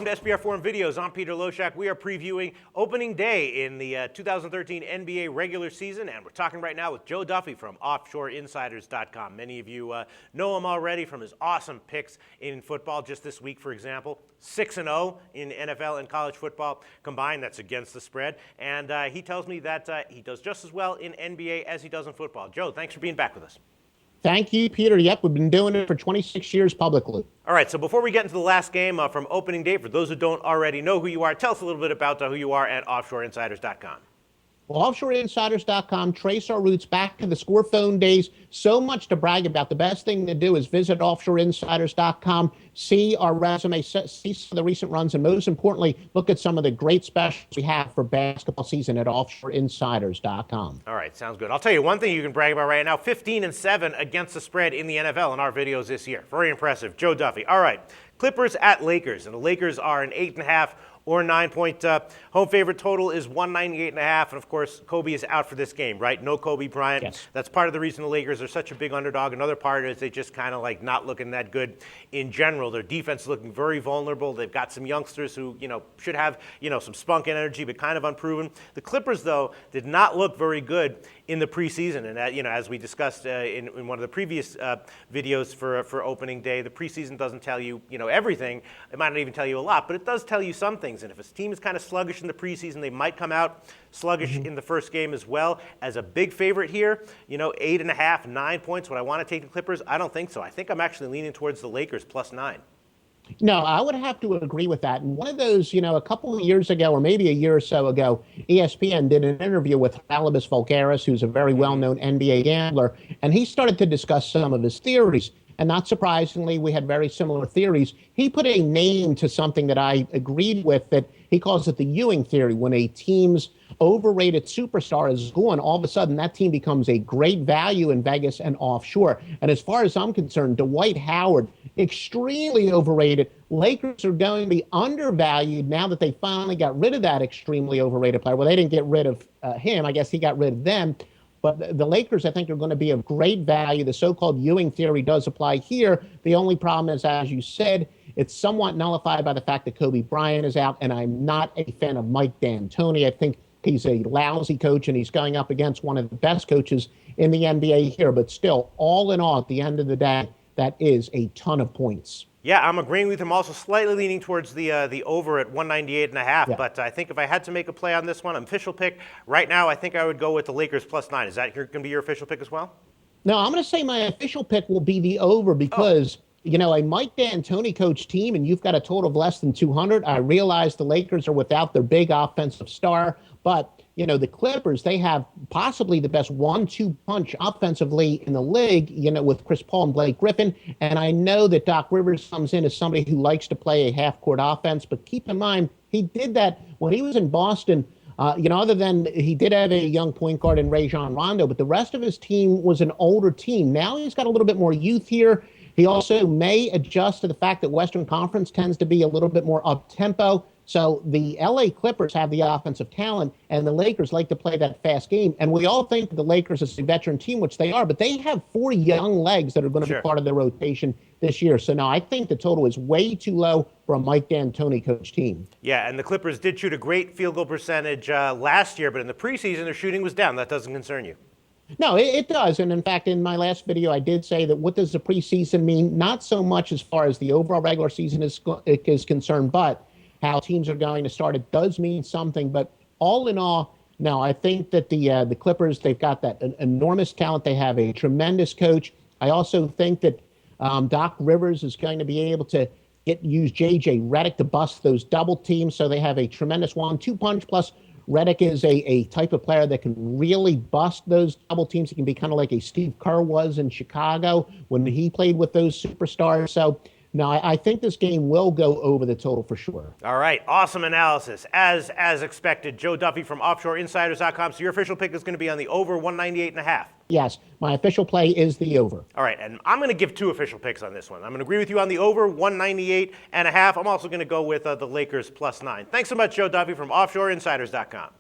Welcome to SBR Forum Videos. I'm Peter Loshak. We are previewing opening day in the 2013 NBA regular season, and we're talking right now with Joe Duffy from OffshoreInsiders.com. Many of you know him already from his awesome picks in football. Just this week, for example, 6-0 in NFL and college football combined. That's against the spread. And he tells me that he does just as well in NBA as he does in football. Joe, thanks for being back with us. Thank you, Peter. Yep, we've been doing it for 26 years publicly. All right, so before we get into the last game from opening day, for those who don't already know who you are, tell us a little bit about who you are at OffshoreInsiders.com. Well, OffshoreInsiders.com trace our roots back to the score phone days. So much to brag about. The best thing to do is visit OffshoreInsiders.com, see our resume, see some of the recent runs, and most importantly, look at some of the great specials we have for basketball season at OffshoreInsiders.com. All right, sounds good. I'll tell you one thing you can brag about right now, 15-7 against the spread in the NFL in our videos this year. Very impressive. Joe Duffy. All right, Clippers at Lakers, and the Lakers are an 8.5 or 9-point home favorite. Total is 198.5, and of course Kobe is out for this game, right? No Kobe Bryant. Yes. That's part of the reason the Lakers are such a big underdog. Another part is they just kind of like not looking that good in general. Their defense is looking very vulnerable. They've got some youngsters who should have some spunk and energy, but kind of unproven. The Clippers though did not look very good in the preseason, and as we discussed in one of the previous videos for opening day, the preseason doesn't tell you everything. It might not even tell you a lot, but it does tell you some things. And if a team is kind of sluggish in the preseason, they might come out sluggish in the first game as well. As a big favorite here, 8.5, 9 points. Would I want to take the Clippers? I don't think so. I think I'm actually leaning towards the Lakers +9. No, I would have to agree with that. And one of those, a couple of years ago, or maybe a year or so ago, ESPN did an interview with Alibis Vulgaris, who's a very well-known NBA gambler, and he started to discuss some of his theories. And not surprisingly, we had very similar theories. He put a name to something that I agreed with, that he calls it the Ewing theory. When a team's overrated superstar is gone, all of a sudden that team becomes a great value in Vegas and offshore. And as far as I'm concerned, Dwight Howard, extremely overrated. Lakers are going to be undervalued now that they finally got rid of that extremely overrated player. Well, they didn't get rid of him. I guess he got rid of them. But the Lakers, I think, are going to be of great value. The so-called Ewing theory does apply here. The only problem is, as you said, it's somewhat nullified by the fact that Kobe Bryant is out, and I'm not a fan of Mike D'Antoni. I think he's a lousy coach, and he's going up against one of the best coaches in the NBA here. But still, all in all, at the end of the day, that is a ton of points. Yeah, I'm agreeing with him. Also slightly leaning towards the over at 198.5. Yeah. But I think if I had to make a play on this one, official pick right now, I think I would go with the Lakers +9. Is that going to be your official pick as well? No, I'm going to say my official pick will be the over because, a Mike D'Antoni coach team, and you've got a total of less than 200. I realize the Lakers are without their big offensive star, but the Clippers, they have possibly the best 1-2 punch offensively in the league, with Chris Paul and Blake Griffin. And I know that Doc Rivers comes in as somebody who likes to play a half-court offense, but keep in mind, he did that when he was in Boston. Other than he did have a young point guard in Rajon Rondo, but the rest of his team was an older team. Now he's got a little bit more youth here. He also may adjust to the fact that Western Conference tends to be a little bit more up-tempo. So the LA Clippers have the offensive talent, and the Lakers like to play that fast game. And we all think the Lakers is a veteran team, which they are, but they have 4 young legs that are going to be part of their rotation this year. So now I think the total is way too low for a Mike D'Antoni coach team. Yeah, and the Clippers did shoot a great field goal percentage last year, but in the preseason their shooting was down. That doesn't concern you? No, it does. And in fact, in my last video, I did say that what does the preseason mean? Not so much as far as the overall regular season is concerned, but how teams are going to start. It does mean something, but all in all, no, I think that the Clippers, they've got that enormous talent. They have a tremendous coach. I also think that Doc Rivers is going to be able to use J.J. Redick to bust those double teams, so they have a tremendous 1-2 punch. Plus, Redick is a type of player that can really bust those double teams. He can be kind of like a Steve Kerr was in Chicago when he played with those superstars. So, no, I think this game will go over the total for sure. All right, awesome analysis. As expected, Joe Duffy from OffshoreInsiders.com. So your official pick is going to be on the over 198.5. Yes, my official play is the over. All right, and I'm going to give 2 official picks on this one. I'm going to agree with you on the over 198.5. I'm also going to go with the Lakers +9. Thanks so much, Joe Duffy from OffshoreInsiders.com.